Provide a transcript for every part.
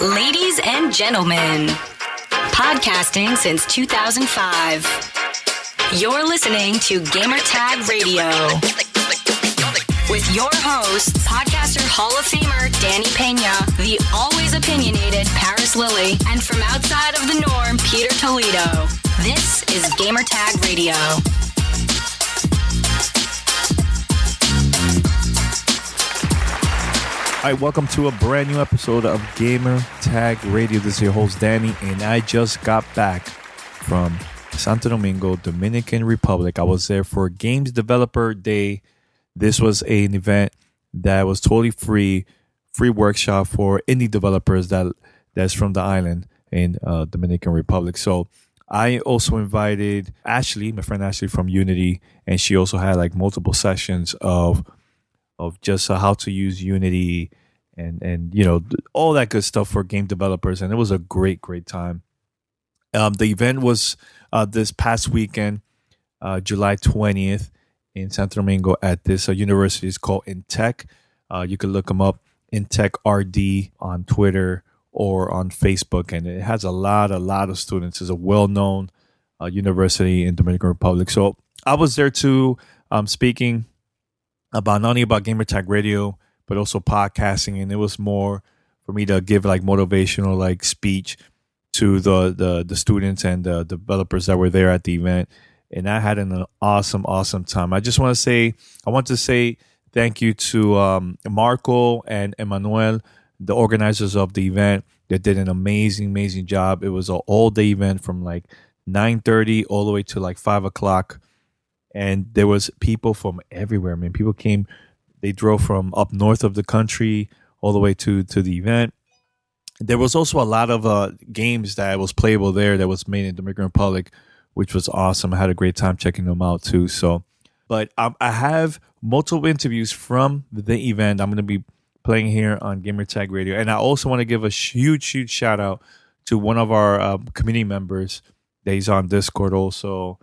Ladies and gentlemen, podcasting since 2005. You're listening to Gamertag Radio with your host, podcaster Hall of Famer Danny Pena, the always opinionated Paris Lilly, and from outside of the norm, Peter Toledo. This is Gamertag Radio. All right, welcome to a brand new episode of Gamer Tag Radio. This is your host, Danny, and I just got back from Santo Domingo, Dominican Republic. I was there for Games Developer Day. This was an event that was totally free workshop for indie developers that's from the island in Dominican Republic. So I also invited Ashley, my friend Ashley from Unity, and she also had like multiple sessions of just how to use Unity and you know, all that good stuff for game developers. And it was a great time. The event was this past weekend, July 20th in Santo Domingo at this university. It's called Intec. You can look them up, Intec RD on Twitter or on Facebook. And it has a lot of students. It's a well-known university in Dominican Republic. So I was there too, speaking about not only about Gamertag Radio, but also podcasting. And it was more for me to give like motivational like speech to the students and the developers that were there at the event. And I had an awesome time. I want to say thank you to Marco and Enmanuel, the organizers of the event. They did an amazing job. It was an all-day event from like 9:30 all the way to like 5 o'clock. And there was people from everywhere. I mean, people came, they drove from up north of the country all the way to the event. There was also a lot of games that was playable there that was made in Dominican Republic, which was awesome. I had a great time checking them out too. So, but I have multiple interviews from the event I'm going to be playing here on Gamertag Radio. And I also want to give a huge shout out to one of our community members that he's on Discord also.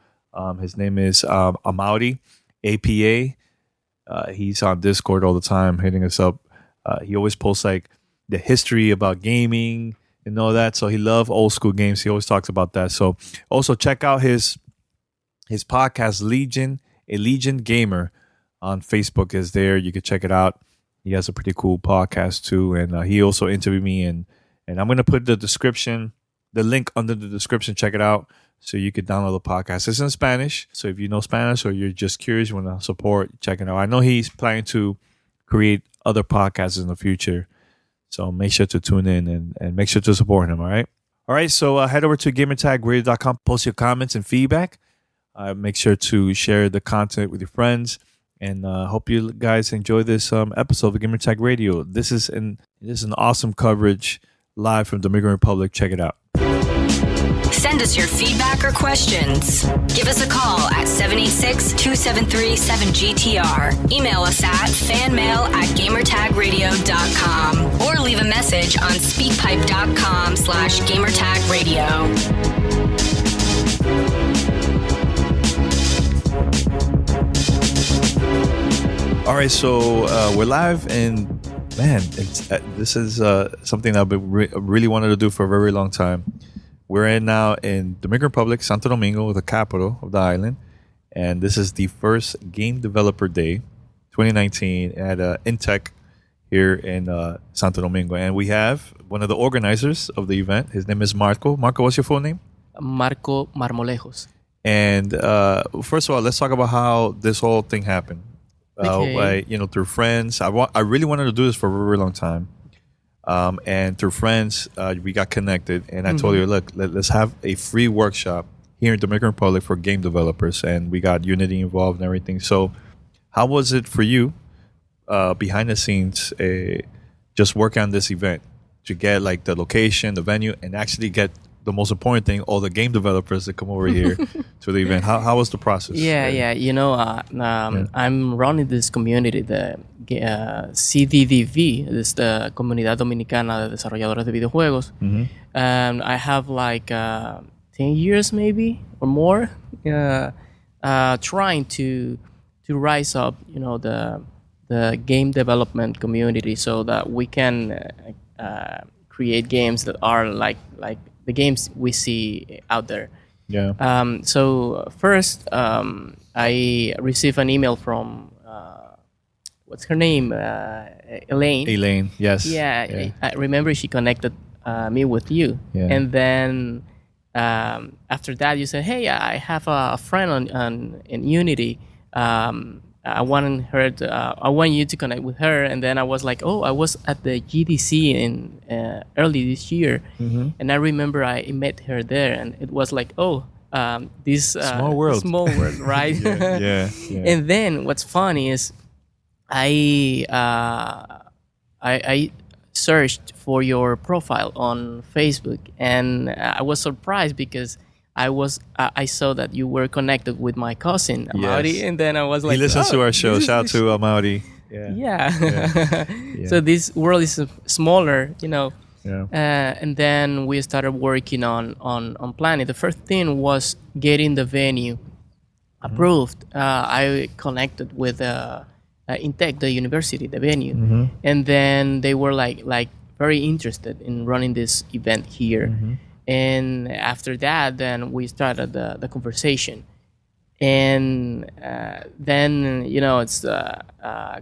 His name is Amaudi, APA. He's on Discord all the time, hitting us up. He always posts like the history about gaming and all that. So he loves old school games. He always talks about that. So also check out his podcast, A Legion Gamer on Facebook is there. You can check it out. He has a pretty cool podcast too. And he also interviewed me and I'm going to put the link under the description. Check it out. So you could download the podcast. It's in Spanish. So if you know Spanish or you're just curious, you want to support, check it out. I know he's planning to create other podcasts in the future. So make sure to tune in and make sure to support him, all right? All right, so head over to gamertagradio.com. Post your comments and feedback. Make sure to share the content with your friends. And hope you guys enjoy this episode of Gamertag Radio. This is an awesome coverage live from Dominican Republic. Check it out. Send us your feedback or questions. Give us a call at 786-273-7GTR. Email us at fanmail@gamertagradio.com or leave a message on speakpipe.com/gamertagradio. All right, so we're live and man, this is something I've been really wanted to do for a very long time. We're now in Dominican Republic, Santo Domingo, the capital of the island. And this is the first Game Developer Day 2019 at Intec here in Santo Domingo. And we have one of the organizers of the event. His name is Marco. Marco, what's your full name? Marco Marmolejos. And first of all, let's talk about how this whole thing happened. Okay. Through friends. I really wanted to do this for a very long time. And through friends, we got connected, and I told you, look, let's have a free workshop here in Dominican Republic for game developers, and we got Unity involved and everything. So how was it for you behind the scenes, just work on this event to get like the location, the venue, and actually get the most important thing, all the game developers that come over here to the event? How was the process? I'm running this community, the CDDV, this is the Comunidad Dominicana de Desarrolladores de Videojuegos. And I have like 10 years maybe or more trying to rise up, the game development community so that we can create games that are like the games we see out there. Yeah. So first, I received an email from what's her name, Elaine. Elaine, yes. Yeah, I remember she connected me with you, and then after that you said, "Hey, I have a friend in Unity. I want you to connect with her." And then I was like, "Oh, I was at the GDC in early this year, and I remember I met her there, and it was like, oh, this small world, right?" yeah. And then what's funny is I searched for your profile on Facebook, and I was surprised because I saw that you were connected with my cousin Amaury, and then I was like, he listens to our show. Shout out to Amaury. Yeah. So this world is smaller, Yeah. And then we started working on planning. The first thing was getting the venue approved. I connected with Intec, the university, the venue, and then they were like very interested in running this event here. And after that, then we started the conversation. And then, it's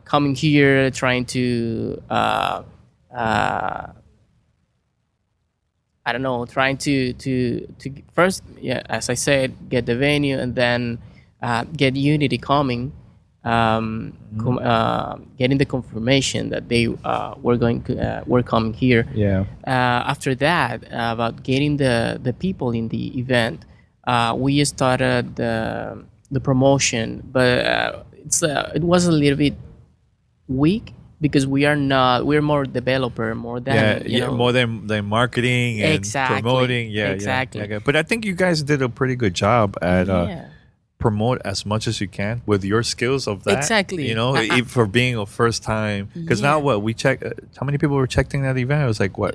coming here, trying to, trying to first, as I said, get the venue, and then get Unity coming, getting the confirmation that they were coming here. Yeah. After that, about getting the people in the event, we started the promotion, but it was a little bit weak because we're more developer, more than more than marketing and promoting. Exactly. Yeah. But I think you guys did a pretty good job at promote as much as you can with your skills of that. Exactly. For being a first time. Because now we check. How many people were checking that event? It was like what?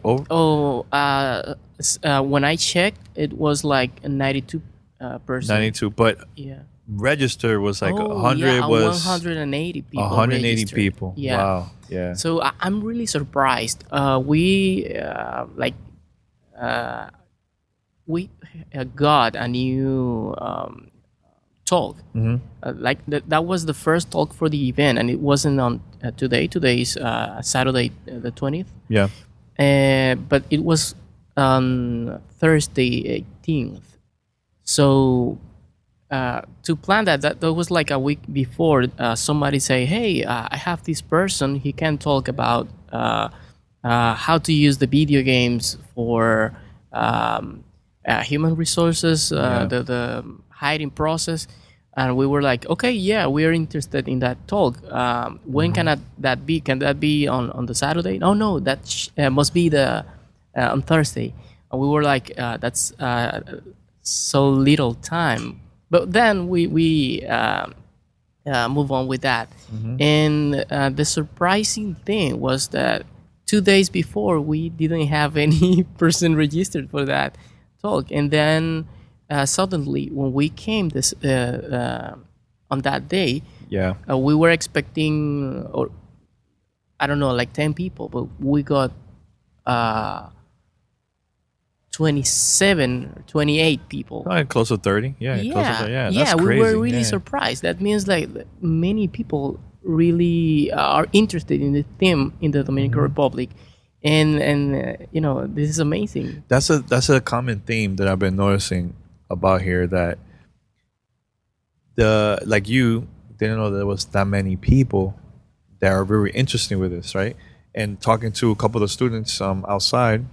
When I checked, it was like 92 person. 92, but register was like 100 was 180 people. 180 registered. people. Yeah. Wow. Yeah. So I'm really surprised. We got a new talk. That was the first talk for the event, and it wasn't on today. Today is Saturday, the 20th. Yeah. But it was on Thursday, 18th. So to plan that was like a week before. Somebody say, "Hey, I have this person. He can talk about how to use the video games for human resources, the hiring process." And we were like, "Okay, yeah, we are interested in that talk. When can that be? Can that be on the Saturday?" "Oh no, that must be on Thursday." And we were like, "That's so little time." But then we move on with that. And the surprising thing was that 2 days before, we didn't have any person registered for that talk. And then suddenly, when we came on that day, we were expecting, or I don't know, like 10 people, but we got 27 or 28 people. Close to 30. Yeah. That's we crazy. were really surprised. That means like many people really are interested in the theme in the Dominican Republic. And this is amazing. That's a common theme that I've been noticing about here, that you didn't know there was that many people that are very interested with this, right? And talking to a couple of the students outside,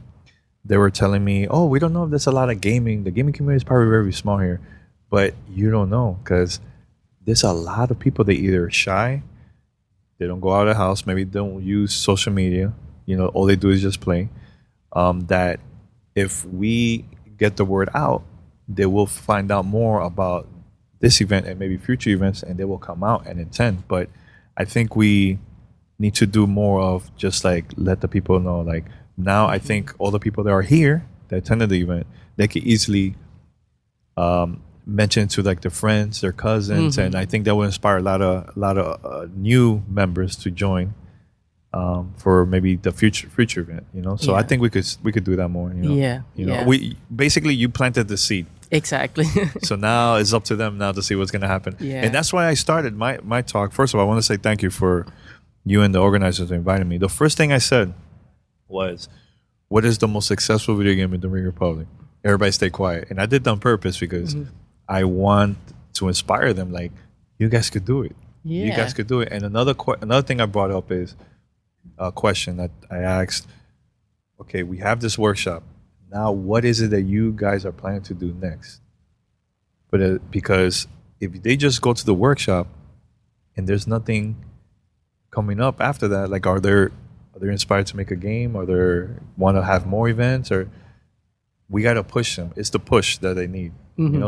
they were telling me, "Oh, we don't know if there's a lot of gaming. The gaming community is probably very small here." But you don't know, because there's a lot of people that either shy, they don't go out of the house, maybe don't use social media, all they do is just play. That if we get the word out, they will find out more about this event and maybe future events, and they will come out and attend. But I think we need to do more of just like let the people know. Like now, I think all the people that are here that attended the event, they could easily mention to like their friends, their cousins, and I think that will inspire a lot of new members to join. for maybe the future event. So I think we could do that more. We basically, you planted the seed. Exactly. So now it's up to them now to see what's going to happen. Yeah. And that's why I started my talk. First of all, I want to say thank you for you and the organizers inviting me. The first thing I said was, what is the most successful video game in the Dominican Republic? Everybody stay quiet. And I did that on purpose because I want to inspire them. Like, you guys could do it. Yeah. You guys could do it. And another thing I brought up is a question that I asked. Okay, we have this workshop. Now, what is it that you guys are planning to do next? But because if they just go to the workshop and there's nothing coming up after that, like, are they inspired to make a game? Or they want to have more events? Or we got to push them. It's the push that they need.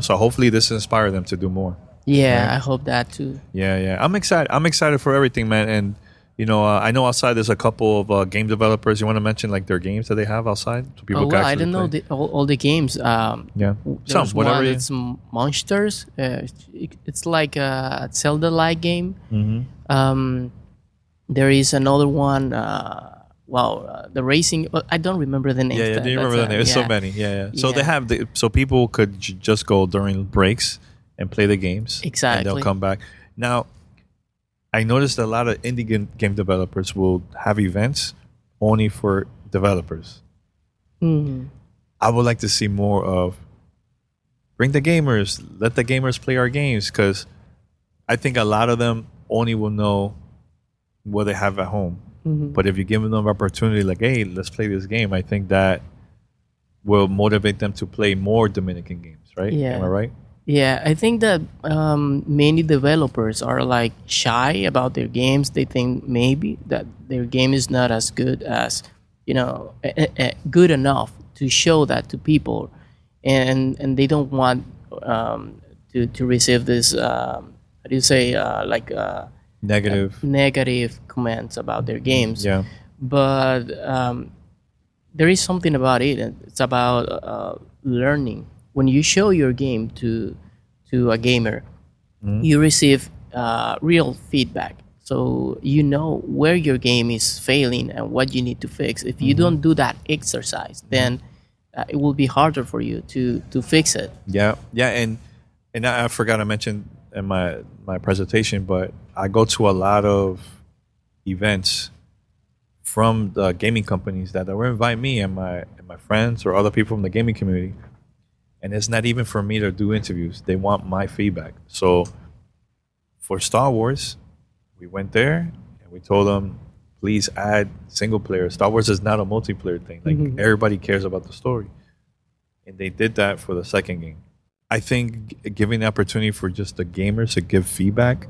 So hopefully this inspires them to do more. Yeah, right? I hope that too. Yeah. I'm excited for everything, man. And I know outside there's a couple of game developers. You want to mention like their games that they have outside, so people can actually I don't know all the games. There's whatever. One, it's Monsters. It's like a Zelda-like game. There is another one. The racing. I don't remember the name. Yeah, do you remember the name? There's so many. Yeah. So they have so people could just go during breaks and play the games. Exactly. And they'll come back. Now, I noticed a lot of indie game developers will have events only for developers. I would like to see more of bring the gamers, let the gamers play our games, because I think a lot of them only will know what they have at home. But if you give them an opportunity, like, hey, let's play this game, I think that will motivate them to play more Dominican games, right? Yeah. Am I right? Yeah, I think that many developers are like shy about their games. They think maybe that their game is not as good as, good enough to show that to people, and they don't want to receive this negative comments about their games. Yeah. But there is something about it. It's about learning. When you show your game to a gamer, you receive real feedback. So you know where your game is failing and what you need to fix. If you don't do that exercise, then it will be harder for you to fix it. Yeah, and I forgot to mention in my presentation, but I go to a lot of events from the gaming companies that will invite me and my friends or other people from the gaming community. And it's not even for me to do interviews. They want my feedback. So for Star Wars, we went there and we told them, please add single player. Star Wars is not a multiplayer thing. Like everybody cares about the story. And they did that for the second game. I think giving the opportunity for just the gamers to give feedback,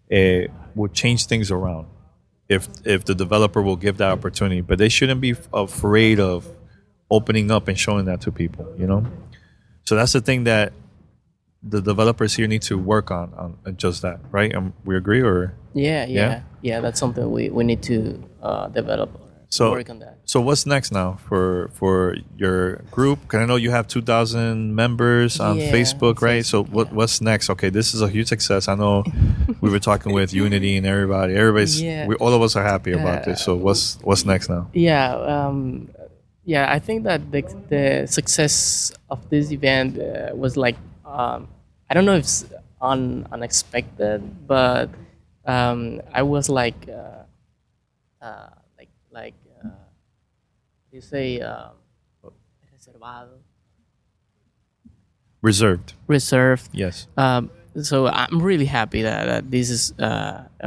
it will change things around. If the developer will give that opportunity. But they shouldn't be afraid of opening up and showing that to people, So that's the thing that the developers here need to work on just that, right? We agree, or yeah. That's something we need to develop. Work on that. So what's next now for your group? Because I know you have 2,000 members on Facebook, right? So what's next? Okay, this is a huge success. I know we were talking with Unity and everybody. All of us are happy about this. So what's next now? Yeah, I think that the success of this event was like, I don't know if it's unexpected, but I was like you say, reserved. Yes. So I'm really happy that this is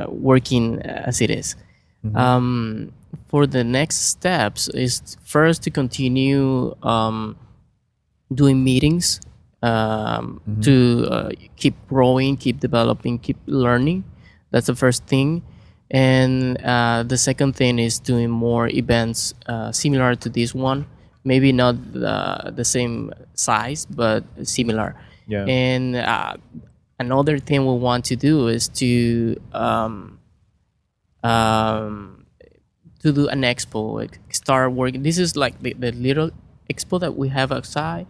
working as it is. For the next steps is first to continue doing meetings to keep growing, keep developing, keep learning. That's the first thing. And the second thing is doing more events similar to this one. Maybe not the same size, but similar. Yeah. And another thing we want to do is to do an expo, like start working. This is like the little expo that we have outside.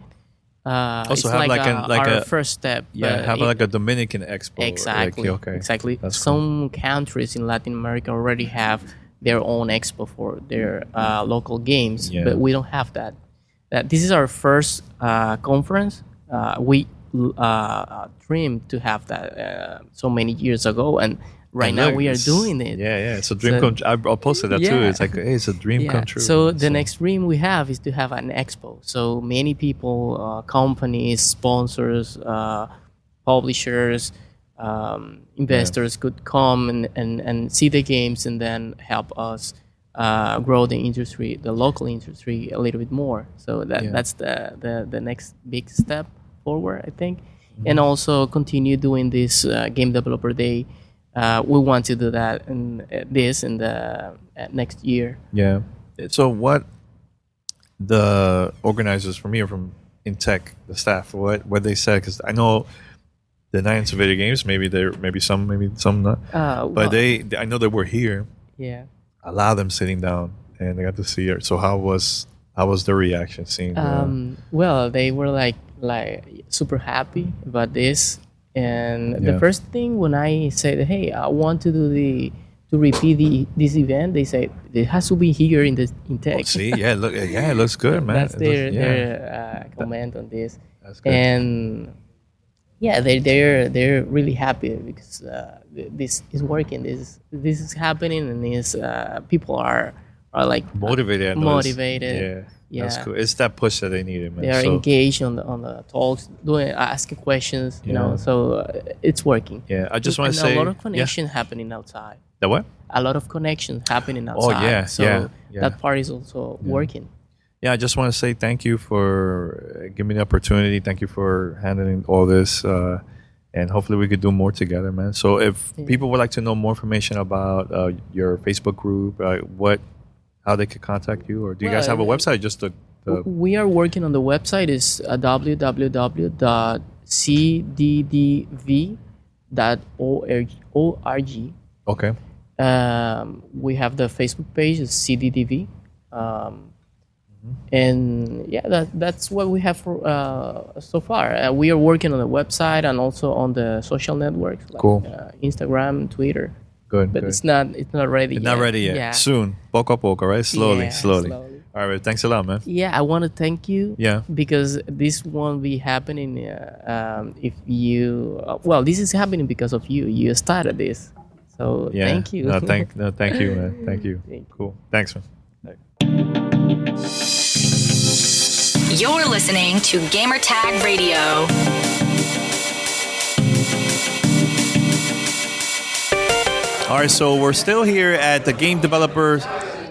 Also it's have our first step. Yeah, have like a Dominican expo. Exactly. Okay. Exactly. That's Some countries in Latin America already have their own expo for their local games, Yeah. but we don't have that. This is our first conference. We dreamed to have that so many years ago, and right now look, we are it's- doing it. Yeah, it's a dream So- come true. I posted that too. Yeah. It's like, hey, it's a dream come true. So the next dream we have is to have an expo. So many people, companies, sponsors, publishers, investors could come and see the games and then help us grow the industry, the local industry, a little bit more. So that's the next big step forward, I think. And also continue doing this Game Developer Day. We want to do that in the next year. Yeah. So what the organizers from here, from Intec, the staff, what they said, because I know the Night into Video Games, maybe some not, but I know they were here. Yeah. A lot of them sitting down, and they got to see it. So how was their reaction seeing? Well, they were like super happy about this. And the first thing when I said, "Hey, I want to repeat this event," they said it has to be here in Intec. Oh, see, it looks good, man. That's their comment on this. That's good. And yeah, they're really happy because this is working. This is happening, and people are like Motivated. Yeah. That's cool. It's that push that they needed, man. They are engaged on the talks, asking questions, you know. So it's working. Yeah, I just want to And say a lot of connection happening outside. The what? A lot of connection happening outside. yeah, So yeah. that part is also working. Yeah, I just want to say thank you for giving me the opportunity. Thank you for handling all this. And hopefully we could do more together, man. So if people would like to know more information about your Facebook group, how they could contact you, or do you guys have a website? Just the We are working on the website. Is www.cddv.org. okay. We have the Facebook page, is CDDV. And yeah, that's what we have for so far. We are working on the website and also on the social networks, like Cool. Instagram, Twitter. Good. But good. it's not ready yet. Not ready yet. Yeah. Soon. Poco a poco, right? Slowly. Slowly. All right. Thanks a lot, man. Yeah, I want to thank you. Yeah. Because this won't be happening if you. Well, this is happening because of you. You started this, so Yeah. thank you. Thank you, man. Thank you. Thank you. Cool. Thanks, man. You're listening to Gamertag Radio. All right, so we're still here at the Game Developer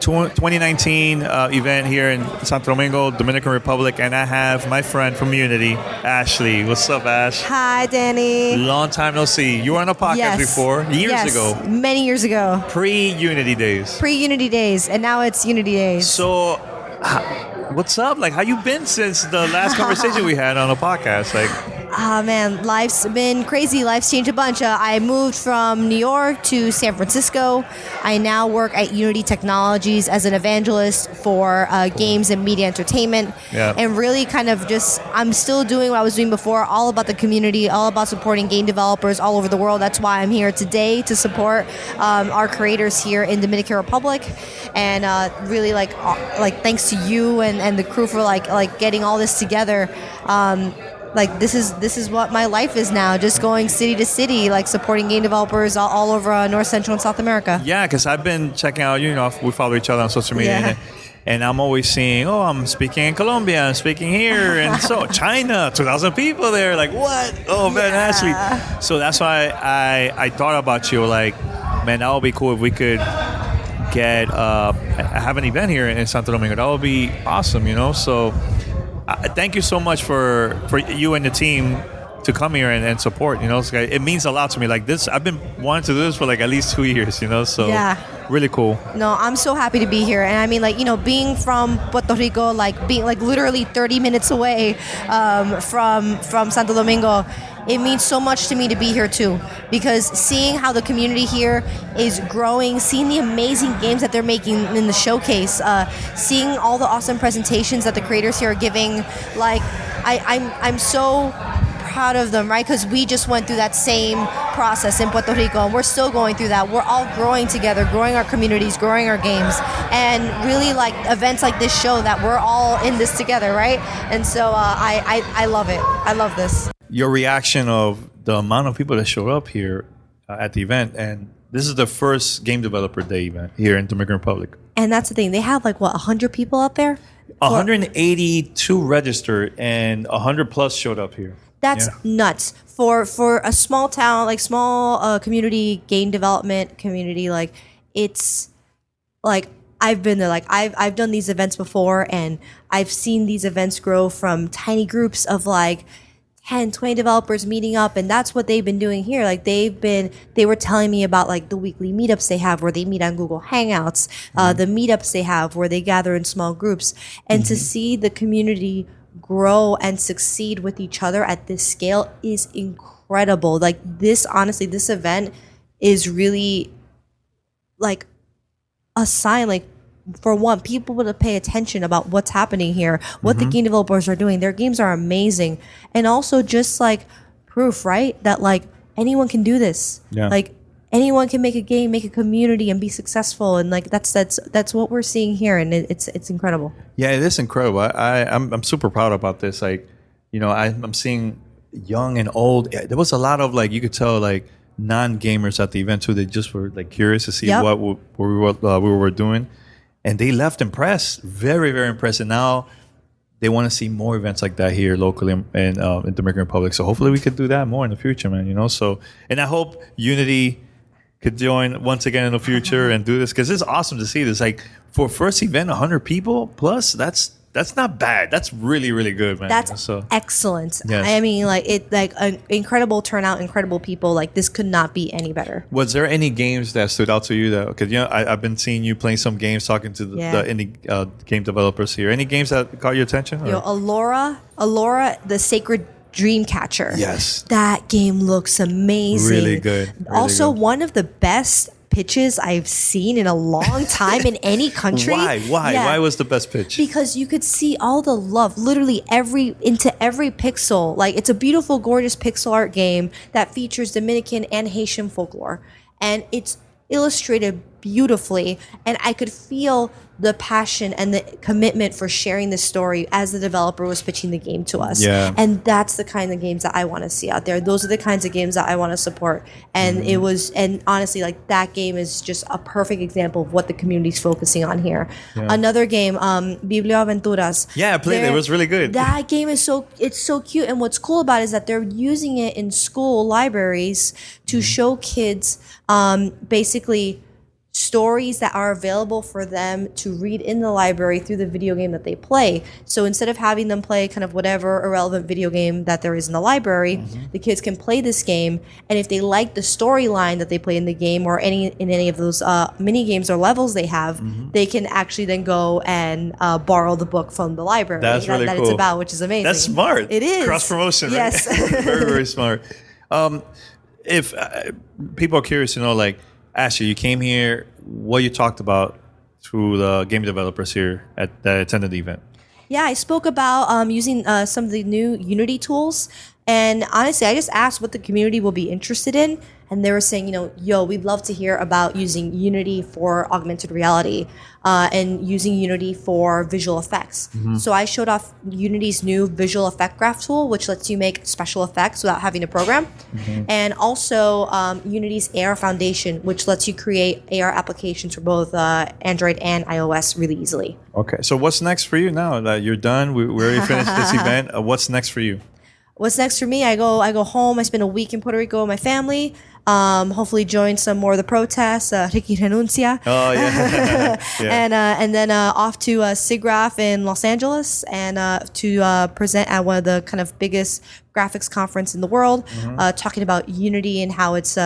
2019 event here in Santo Domingo, Dominican Republic, and I have my friend from Unity, Ashley. What's up, Ash? Hi, Danny. Long time no see. You were on a podcast before, years ago, Many years ago. pre-Unity days. Pre-Unity days, and now it's Unity days. So, what's up? Like, how you been since the last conversation we had on a podcast? Like, Man, life's been crazy. Life's changed a bunch. I moved from New York to San Francisco. I now work at Unity Technologies as an evangelist for games and media entertainment. Yeah. And really kind of I'm still doing what I was doing before, all about the community, all about supporting game developers all over the world. That's why I'm here today, to support our creators here in Dominican Republic. And really like thanks to you and the crew for like getting all this together. Like this is what my life is now, just going city to city, like supporting game developers all over North Central and South America. yeah, because I've been checking out, we follow each other on social media, Yeah. and I'm always seeing, I'm speaking in Colombia, I'm speaking here, and so China, 2,000 people there, like, what? Oh, man, Yeah. Ashley. So that's why I thought about you, like, man, that would be cool if we could have an event here in Santo Domingo. That would be awesome, so thank you so much for you and the team to come here and support. It means a lot to me. Like this, I've been wanting to do this for like at least 2 years. So Yeah. really cool. No, I'm so happy to be here. And I mean, being from Puerto Rico, being literally 30 minutes away from Santo Domingo, it means so much to me to be here too, because seeing how the community here is growing, seeing the amazing games that they're making in the showcase, seeing all the awesome presentations that the creators here are giving, I'm so proud of them, right? Because we just went through that same process in Puerto Rico, and we're still going through that. We're all growing together, growing our communities, growing our games, and really like events like this show that we're all in this together, right? And so I love it. I love this. Your reaction of the amount of people that showed up here at the event, and this is the first game developer day event here in Dominican Republic. And that's the thing. They have like, what, 100 people out there? 182 registered and 100 plus showed up here. That's nuts. For a small town, like small community, game development community, like it's like I've been there. Like I've done these events before, and I've seen these events grow from tiny groups of like 10, 20 developers meeting up, and that's what they've been doing here. Like they were telling me about like the weekly meetups they have where they meet on Google Hangouts, the meetups they have where they gather in small groups, and to see the community grow and succeed with each other at this scale is incredible. Like this, honestly, this event is really like a sign, like, for one, people to pay attention about what's happening here, what the game developers are doing. Their games are amazing. And also just like proof, right? That like anyone can do this. Yeah. Like anyone can make a game, make a community, and be successful. And like that's what we're seeing here, and it's incredible. Yeah, it is incredible. I'm super proud about this. Like, you know, I'm seeing young and old. There was a lot of like, you could tell like non-gamers at the event too. They just were like curious to see what we were doing. And they left impressed, very, very impressed. And now they want to see more events like that here locally in Dominican Republic. So hopefully we could do that more in the future, man. You know, so, and I hope Unity could join once again in the future and do this, because it's awesome to see this. Like for first event, 100 people plus, that's not bad. That's really, really good, man. That's excellent. Yes. I mean, like it, like an incredible turnout, incredible people. Like this could not be any better. Was there any games that stood out to you? That, because you know, I've been seeing you playing some games, talking to the indie game developers here. Any games that caught your attention? You know, Alora, the Sacred Dreamcatcher. Yes, that game looks amazing. Really good. Really also, good. One of the best pitches I've seen in a long time in any country. Why? Yeah. Why was the best pitch? Because you could see all the love, literally into every pixel. Like it's a beautiful, gorgeous pixel art game that features Dominican and Haitian folklore, and it's illustrated beautifully. And I could feel the passion and the commitment for sharing this story as the developer was pitching the game to us. Yeah. And that's the kind of games that I want to see out there. Those are the kinds of games that I want to support. And and honestly, like that game is just a perfect example of what the community's focusing on here. Yeah. Another game, Biblioaventuras. Yeah, I played it. It was really good. That game is so cute. And what's cool about it is that they're using it in school libraries to show kids basically stories that are available for them to read in the library through the video game that they play. So instead of having them play kind of whatever irrelevant video game that there is in the library, the kids can play this game, and if they like the storyline that they play in the game or in any of those mini games or levels they have, they can actually then go and borrow the book from the library That's really cool. It's about, which is amazing. That's smart. It is. Cross promotion, right? Yes. Very, very smart. If people are curious to know, like, Ashley, you came here, what you talked about to the game developers here that attended the event. Yeah, I spoke about using some of the new Unity tools. And honestly, I just asked what the community will be interested in. And they were saying, we'd love to hear about using Unity for augmented reality and using Unity for visual effects. So I showed off Unity's new visual effect graph tool, which lets you make special effects without having to program. And also Unity's AR Foundation, which lets you create AR applications for both Android and iOS really easily. Okay, so what's next for you now that you're done? We already finished this event. What's next for you? What's next for me? I go home. I spend a week in Puerto Rico with my family. Hopefully join some more of the protests. Ricky Renuncia. Oh yeah. And then off to SIGGRAPH in Los Angeles and to present at one of the kind of biggest graphics conference in the world, talking about Unity and how it's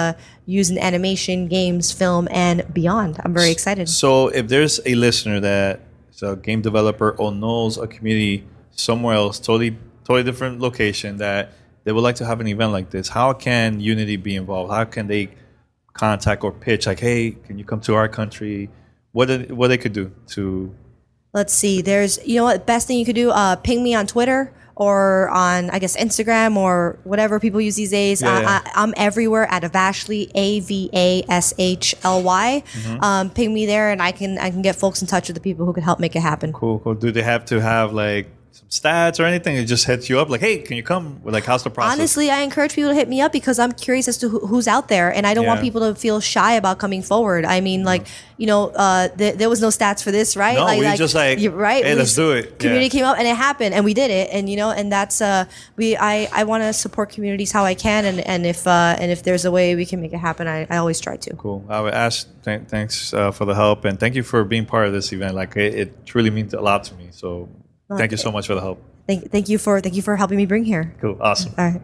used in animation, games, film, and beyond. I'm very excited. So if there's a listener that's a game developer or knows a community somewhere else, totally different location, that they would like to have an event like this, how can Unity be involved? How can they contact or pitch, like, hey, can you come to our country? What they could do to... Let's see. There's, best thing you could do, ping me on Twitter or on, I guess, Instagram or whatever people use these days. I'm everywhere at Avashly, Avashly. Ping me there, and I can get folks in touch with the people who can help make it happen. Cool. Do they have to have like some stats or anything? It just hits you up like, hey, can you come? Like, how's the process? Honestly, I encourage people to hit me up because I'm curious as to who's out there, and I don't want people to feel shy about coming forward. I mean, like, there was no stats for this, right? No, we just like, right? Hey, let's do it. Community came up and it happened, and we did it, and and that's I want to support communities how I can, and if there's a way we can make it happen, I always try to. Cool. I would ask. Thanks for the help, and thank you for being part of this event. Like, it truly means a lot to me. So. Thank you so much for the help. Thank you for helping me bring here. Cool. Awesome. All right.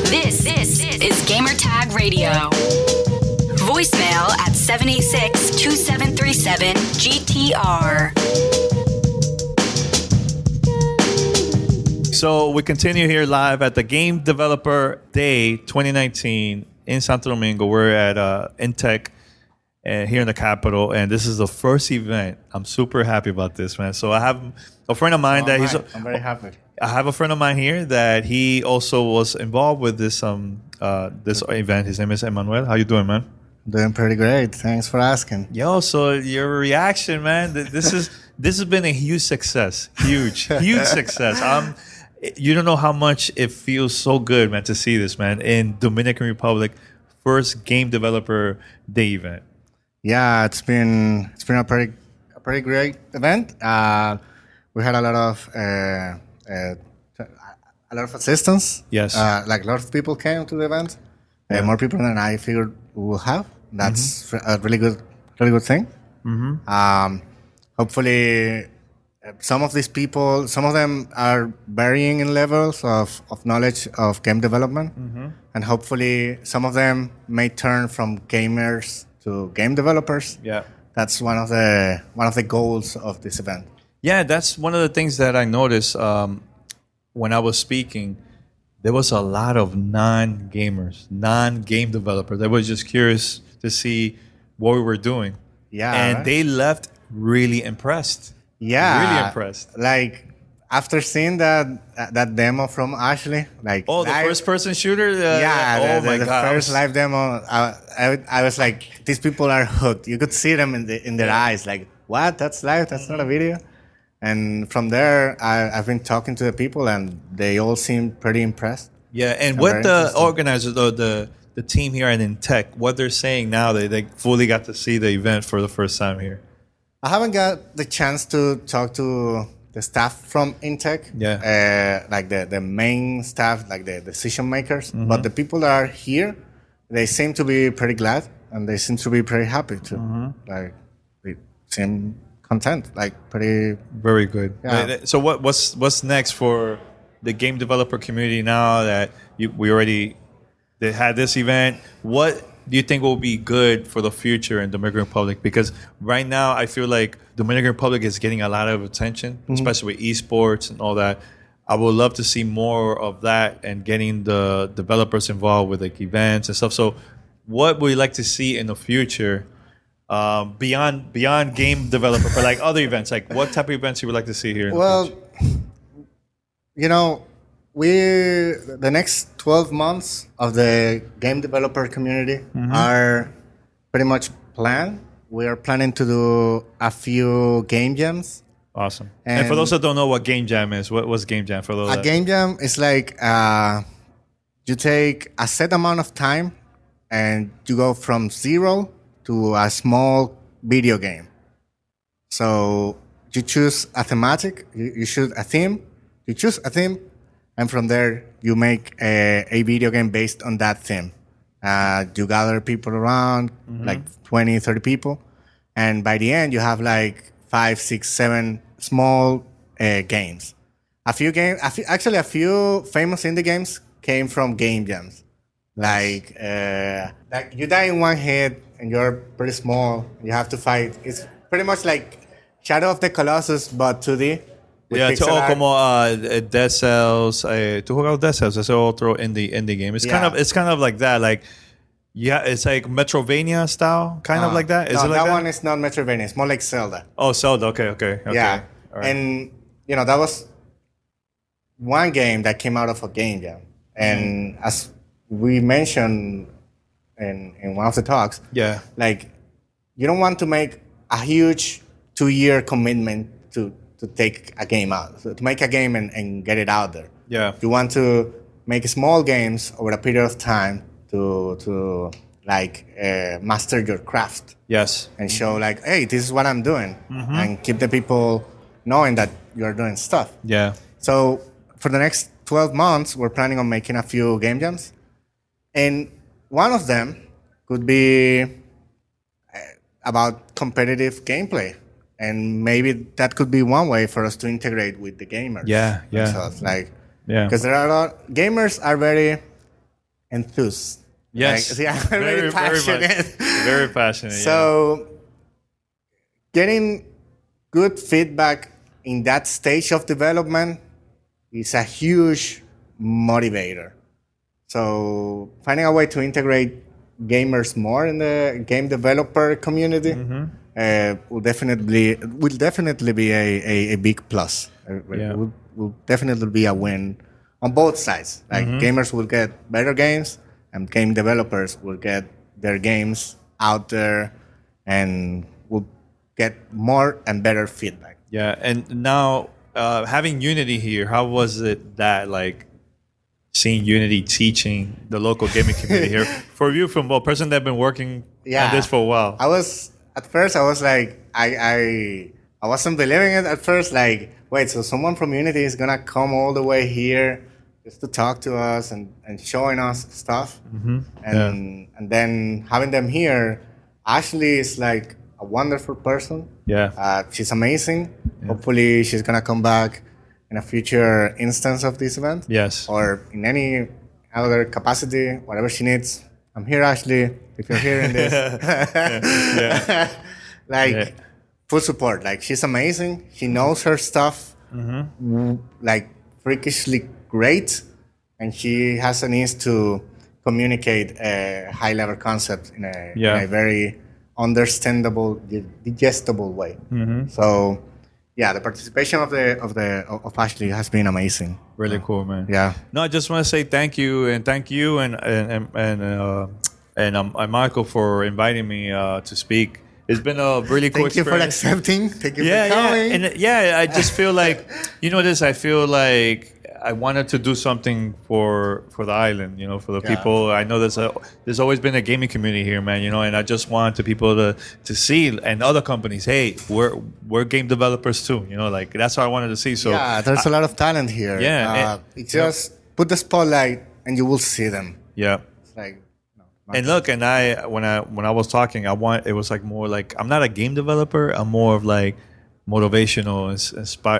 This is Gamer Tag Radio. Voicemail at 786-2737-GTR. So we continue here live at the Game Developer Day 2019 in Santo Domingo. We're at Intec. Here in the capital, and this is the first event. I'm super happy about this, man. So I have a friend of mine I'm very happy. I have a friend of mine here that he also was involved with this this event. His name is Emmanuel. How you doing, man? Doing pretty great. Thanks for asking. Yo, so your reaction, man? This has been a huge success. Huge success. You don't know how much it feels so good, man, to see this, man, in Dominican Republic, first Game Developer Day event. Yeah, it's been a pretty great event. We had a lot of assistance. Yes, like a lot of people came to the event. More people than I figured we will have. That's a really good thing. Hopefully, some of these people, some of them are varying in levels of knowledge of game development, and hopefully some of them may turn from gamers to game developers. Yeah, that's one of the goals of this event. Yeah, that's one of the things that I noticed when I was speaking. There was a lot of non-gamers, non-game developers. I was just curious to see what we were doing. Yeah, and they left really impressed. Yeah, really impressed. Like after seeing that demo from Ashley, like the first-person shooter. The first live demo. I was like, these people are hooked. You could see them in their eyes. Like, what? That's live. That's not a video. And from there, I've been talking to the people, and they all seem pretty impressed. Yeah, and what the organizers, the team here at Intec, what they're saying now, they fully got to see the event for the first time here. I haven't got the chance to talk to the staff from Intec, like the main staff, like the decision makers. But the people that are here, they seem to be pretty glad, and they seem to be pretty happy too. Like they seem content, like pretty very good. Yeah. So what's next for the game developer community now that they had this event? What do you think will be good for the future in Dominican Republic? Because right now I feel like Dominican Republic is getting a lot of attention, especially with esports and all that. I would love to see more of that and getting the developers involved with like events and stuff. So what would you like to see in the future beyond game developer, but like other events? Like what type of events you would like to see here in the future? The next 12 months of the game developer community are pretty much planned. We are planning to do a few game jams. Awesome. And for those that don't know what game jam is, what's game jam for those? Game jam is like you take a set amount of time and you go from 0 to a small video game. So you choose a thematic, you choose a theme, and from there, you make a video game based on that theme. You gather people around, like 20, 30 people. And by the end, you have like 5, 6, 7 small games. A few famous indie games came from game jams. Like you die in one hit and you're pretty small. You have to fight. It's pretty much like Shadow of the Colossus, but 2D. Como Dead Cells. ¿Tú jugado Dead Cells? Ese otro indie game. It's kind of like that. Like, yeah, it's like Metrovania style, kind of like that. Is it like that? One is not Metrovania. It's more like Zelda. Oh, Zelda. Okay. Yeah, all right. And that was one game that came out of a game jam. And as we mentioned in one of the talks, Yeah. like you don't want to make a huge 2-year commitment to take a game out, so to make a game and get it out there. Yeah. You want to make small games over a period of time to master your craft Yes. and show like, hey, this is what I'm doing, and keep the people knowing that you're doing stuff. Yeah. So for the next 12 months, we're planning on making a few game jams. And one of them could be about competitive gameplay. And maybe that could be one way for us to integrate with the gamers. Yeah, yeah. themselves. Like, Yeah. because there are a lot, gamers are very enthused. Yes. Like, yeah, very passionate. Very passionate. So getting good feedback in that stage of development is a huge motivator. So finding a way to integrate gamers more in the game developer community will definitely be a big plus. Yeah. Will definitely be a win on both sides. Like gamers will get better games, and game developers will get their games out there and will get more and better feedback. Yeah. And now having Unity here, how was it that like seeing Unity teaching the local gaming community here for you from a person that's been working on this for a while? I was like, I wasn't believing it at first. Like, wait, so someone from Unity is gonna come all the way here just to talk to us and showing us stuff, and then having them here. Ashley is like a wonderful person. Yeah. She's amazing. Yeah. Hopefully, she's gonna come back in a future instance of this event. Yes. Or in any other capacity, whatever she needs. I'm here, Ashley. If you're hearing this, full support. Like, she's amazing. She knows her stuff, like freakishly great, and she has a need to communicate a high-level concept in a very understandable, digestible way. So, yeah, the participation of Ashley has been amazing. Really cool, man. Yeah. No, I just want to say thank you and Michael for inviting me to speak. It's been a really cool Thank you for accepting. Thank you for coming. I just feel like, I feel like I wanted to do something for the island, for the people. I know there's always been a gaming community here, man, and I just want the people to see, and other companies, hey, we're game developers too, like that's what I wanted to see. So yeah, there's a lot of talent here. Yeah. Just put the spotlight and you will see them. Yeah. It's like, and look, and when I was talking, it was like more like, I'm not a game developer. I'm more of like motivational,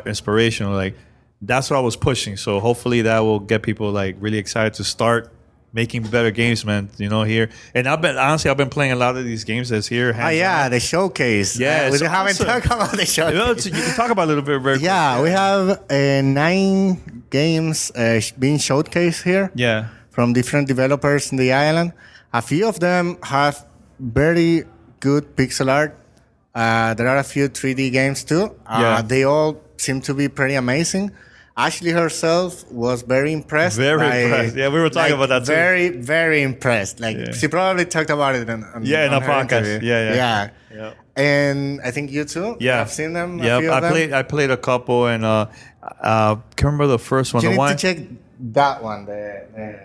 inspirational. Like that's what I was pushing. So hopefully that will get people like really excited to start making better games, man. Here. And I've been playing a lot of these games that's here. The showcase. Yeah, we haven't talked about the showcase. You can talk about a little bit. Very quick. We have 9 games being showcased here. Yeah. From different developers in the island. A few of them have very good pixel art. There are a few 3D games too. They all seem to be pretty amazing. Ashley herself was very impressed. Impressed. Yeah, we were talking about that too. Very, very impressed. She probably talked about it in a podcast. Yeah. And I think you too. Yeah, I've seen them. Yeah, I played a couple, and I can't remember the first one. You need to check that one. The name.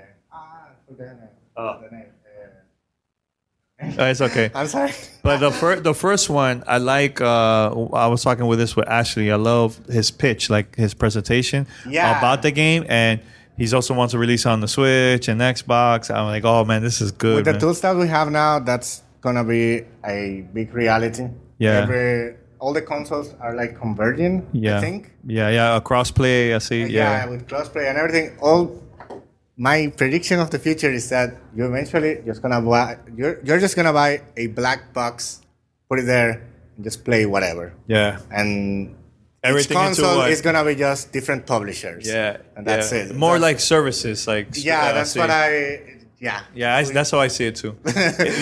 It's okay. I'm sorry. But the first one, I like. I was talking with Ashley. I love his pitch, like his presentation about the game, and he's also wants to release on the Switch and Xbox. I'm like, oh man, this is good. With the tools that we have now, that's gonna be a big reality. Yeah. All the consoles are like converging. Yeah. I think. Yeah. A crossplay. I see. Yeah, with crossplay and everything. My prediction of the future is that you're eventually just gonna buy. You're just gonna buy a black box, put it there, and just play whatever. Yeah. And everything each console is gonna be just different publishers. Yeah. And that's it. More like services, like that's what Yeah. Yeah, that's how I see it too.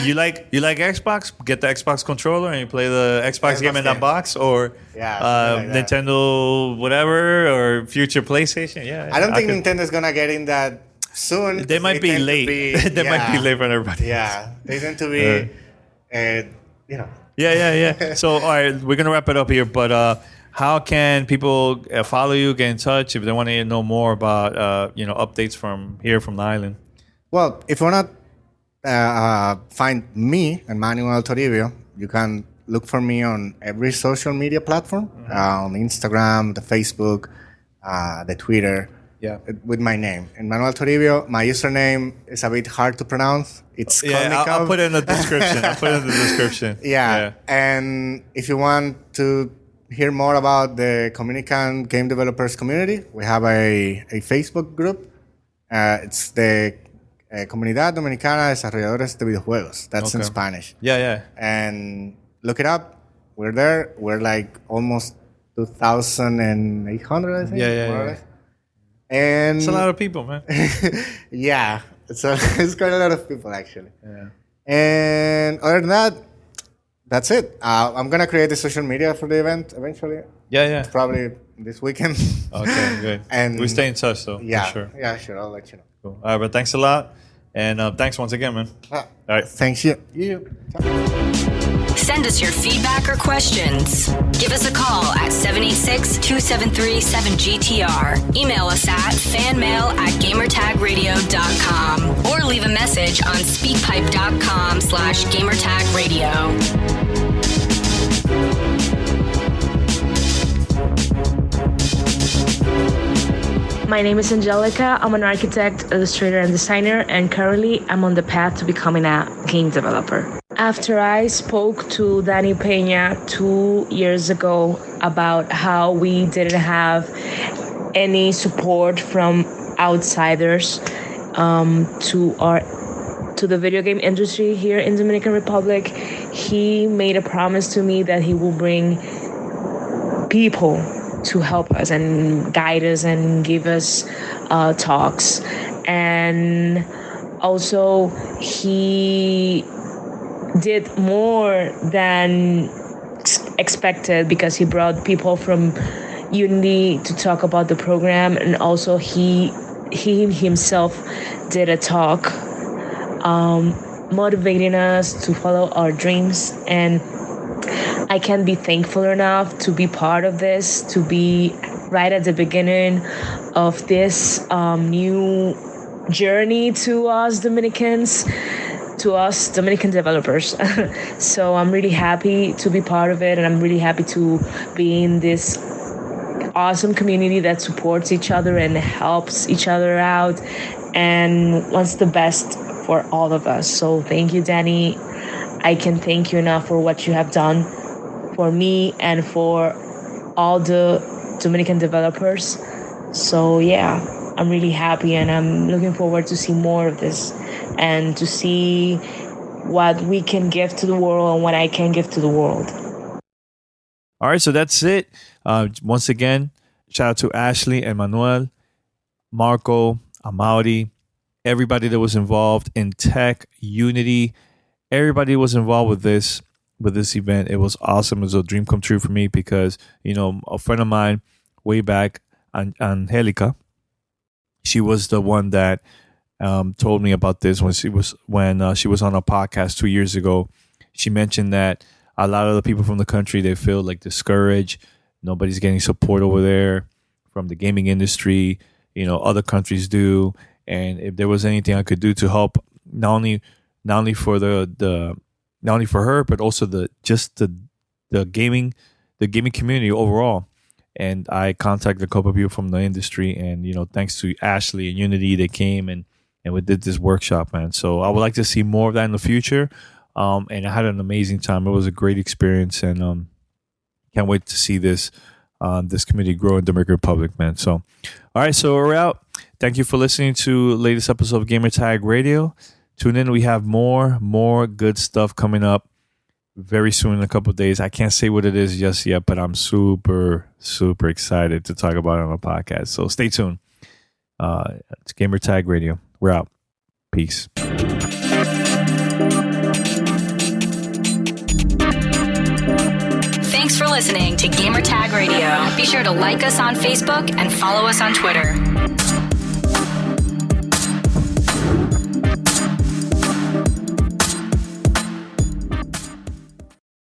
you like Xbox? Get the Xbox controller and you play the Xbox game in that box, or like Nintendo whatever, or future PlayStation. Yeah, I don't think Nintendo's gonna get in that soon. They might be late. They might be late for everybody. Yeah, they tend to be, Yeah. So, all right, we're gonna wrap it up here. But how can people follow you, get in touch if they want to know more about updates from the island? Well, if you want to find me, Enmanuel Toribio, you can look for me on every social media platform, on Instagram, the Facebook, the Twitter, with my name. Enmanuel Toribio. My username is a bit hard to pronounce. It's I'll put it in the description. Yeah. And if you want to hear more about the Dominican game developers community, we have a Facebook group. It's the Comunidad Dominicana de Desarrolladores de Videojuegos. That's in Spanish. Yeah. And look it up. We're there. We're like almost 2,800, I think. Yeah. And it's a lot of people, man. Yeah. So it's quite a lot of people, actually. Yeah. And other than that, that's it. I'm going to create the social media for the event eventually. Yeah. Probably this weekend. Okay, good. And we stay in touch, though. Yeah, for sure. Yeah, sure. I'll let you know. Cool. All right, but thanks a lot. And thanks once again, man. All right. Thanks you. Send us your feedback or questions. Give us a call at 786-273-7GTR. Email us at fanmail@gamertagradio.com or leave a message on speakpipe.com/gamertagradio. My name is Angelica. I'm an architect, illustrator, and designer, and currently I'm on the path to becoming a game developer. After I spoke to Danny Peña 2 years ago about how we didn't have any support from outsiders to the video game industry here in Dominican Republic, he made a promise to me that he will bring people to help us and guide us and give us talks. And also he did more than expected, because he brought people from Unity to talk about the program, and also he himself did a talk motivating us to follow our dreams. And I can't be thankful enough to be part of this, to be right at the beginning of this new journey to us Dominicans, to us Dominican developers. So I'm really happy to be part of it, and I'm really happy to be in this awesome community that supports each other and helps each other out and wants the best for all of us. So thank you, Danny. I can thank you enough for what you have done for me and for all the Dominican developers. So yeah, I'm really happy, and I'm looking forward to see more of this and to see what we can give to the world and what I can give to the world. All right, so that's it. Once again, shout out to Ashley and Manuel, Marco, Amaury, everybody that was involved in Intec, Unity. Everybody was involved with this event. It was awesome. It was a dream come true for me because, a friend of mine way back, Angelica, she was the one that told me about this when she was on a podcast 2 years ago. She mentioned that a lot of the people from the country, they feel like discouraged. Nobody's getting support over there from the gaming industry. Other countries do. And if there was anything I could do to help, not only for not only for her, but also the gaming community overall. And I contacted a couple of people from the industry, and thanks to Ashley and Unity, they came and we did this workshop, man. So I would like to see more of that in the future. And I had an amazing time. It was a great experience, and can't wait to see this community grow in Dominican Republic, man. So, all right, so we're out. Thank you for listening to the latest episode of Gamertag Radio. Tune in. We have more good stuff coming up very soon in a couple of days. I can't say what it is just yet, but I'm super, super excited to talk about it on the podcast. So stay tuned. It's Gamertag Radio. We're out. Peace. Thanks for listening to Gamertag Radio. Be sure to like us on Facebook and follow us on Twitter.